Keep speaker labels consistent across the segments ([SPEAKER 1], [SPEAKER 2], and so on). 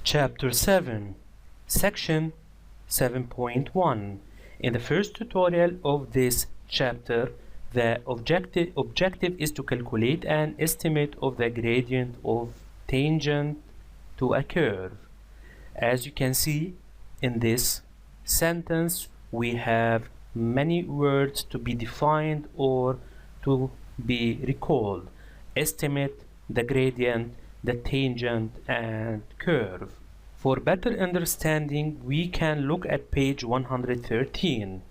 [SPEAKER 1] Chapter 7, Section 7.1. In the first tutorial of this chapter, the objective is to calculate an estimate of the gradient of tangent to a curve. As you can see in this sentence, we have many words to be defined or to be recalled. Estimate, the gradient, the tangent, and curve. For better understanding, we can look at page 113.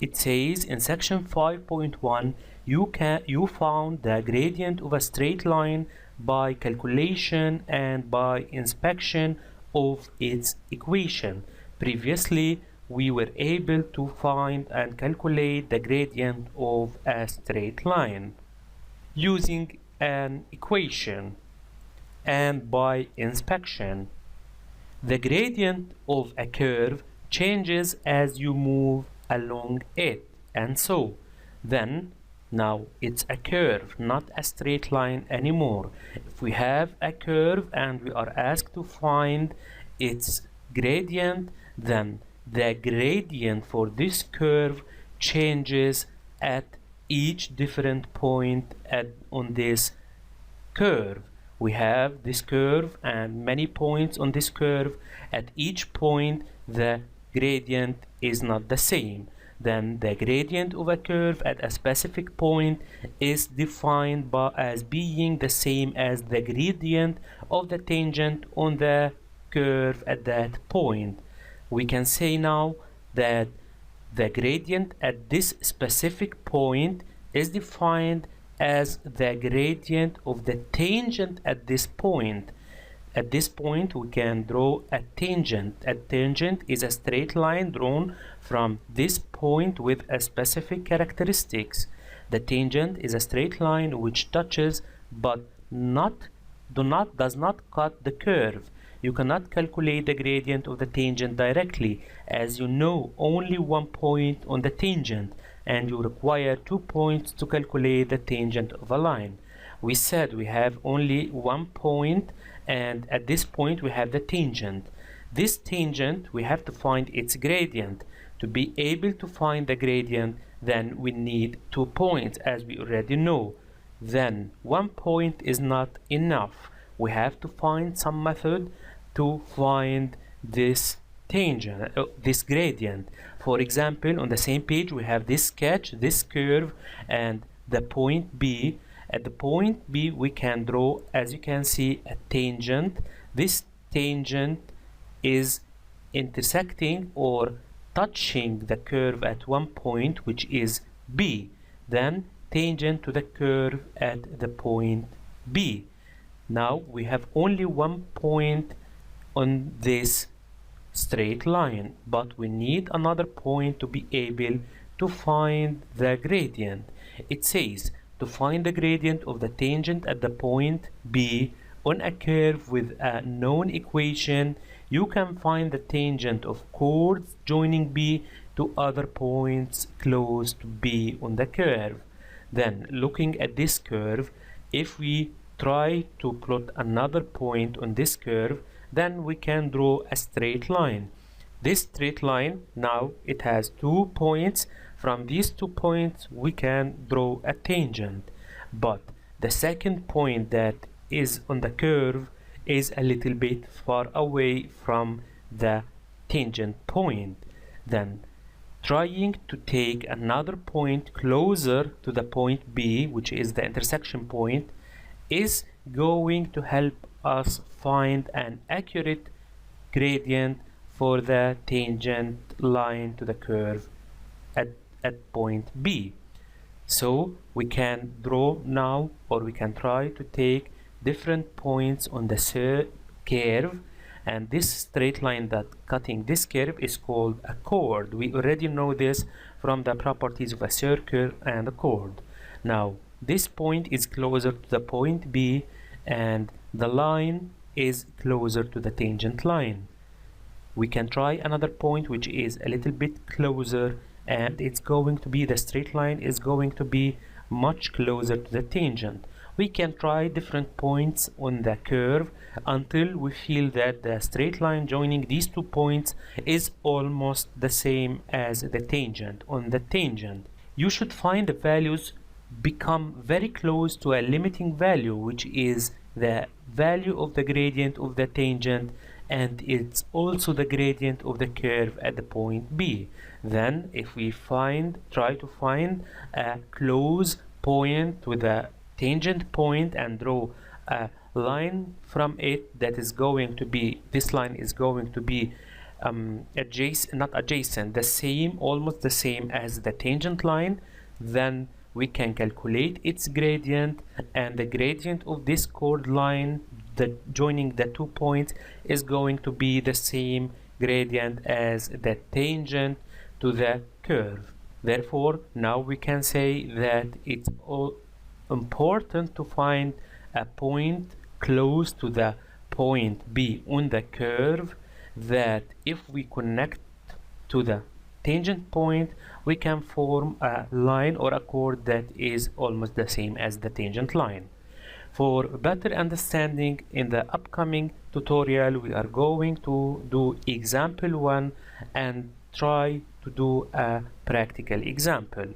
[SPEAKER 1] It says in section 5.1, you found the gradient of a straight line by calculation and by inspection of its equation. Previously, we were able to find and calculate the gradient of a straight line using an equation and by inspection. The gradient of a curve changes as you move along it, and so then now it's a curve, not a straight line anymore. If we have a curve and we are asked to find its gradient, then the gradient for this curve changes at each different point on this curve. We have this curve and many points on this curve. At each point, the gradient is not the same. Then the gradient of a curve at a specific point is defined as being the same as the gradient of the tangent on the curve at that point. We can say now that the gradient at this specific point is defined as the gradient of the tangent at this point. At this point, we can draw a tangent. A tangent is a straight line drawn from this point with a specific characteristics. The tangent is a straight line which touches but does not cut the curve. You cannot calculate the gradient of the tangent directly, as you know only one point on the tangent, and you require 2 points to calculate the tangent of a line. We said we have only 1 point, and at this point we have the tangent. This tangent, we have to find its gradient. To be able to find the gradient, then we need 2 points, as we already know. Then 1 point is not enough. We have to find some method to find this tangent, this gradient. For example, on the same page we have this sketch, this curve, and the point B. At the point B we can draw, as you can see, a tangent. This tangent is intersecting or touching the curve at one point, which is B. Then tangent to the curve at the point B. Now we have only 1 point on this straight line, but we need another point to be able to find the gradient. It says to find the gradient of the tangent at the point B on a curve with a known equation, you can find the tangent of chords joining B to other points close to B on the curve. Then, looking at this curve, if we try to plot another point on this curve, then we can draw a straight line. This straight line, now it has 2 points. From these 2 points we can draw a tangent, but the second point that is on the curve is a little bit far away from the tangent point. Then trying to take another point closer to the point B, which is the intersection point, is going to help us find an accurate gradient for the tangent line to the curve at point B. So we can draw now, or we can try to take different points on the curve, and this straight line that cutting this curve is called a chord. We already know this from the properties of a circle and a chord. Now this point is closer to the point B, and the line is closer to the tangent line. We can try another point which is a little bit closer, and it's going to be, the straight line is going to be much closer to the tangent. we can try different points on the curve until we feel that the straight line joining these 2 points is almost the same as the tangent. On the tangent, you should find the values become very close to a limiting value, which is the value of the gradient of the tangent, and it's also the gradient of the curve at the point B. Then if we try to find a close point with a tangent point and draw a line from it that is going to be, this line is going to be not adjacent, the same, almost the same as the tangent line, then we can calculate its gradient, and the gradient of this chord line joining the 2 points is going to be the same gradient as the tangent to the curve. Therefore, now we can say that it's important to find a point close to the point B on the curve, that if we connect to the tangent point, we can form a line or a chord that is almost the same as the tangent line. For better understanding, in the upcoming tutorial we are going to do example 1 and try to do a practical example.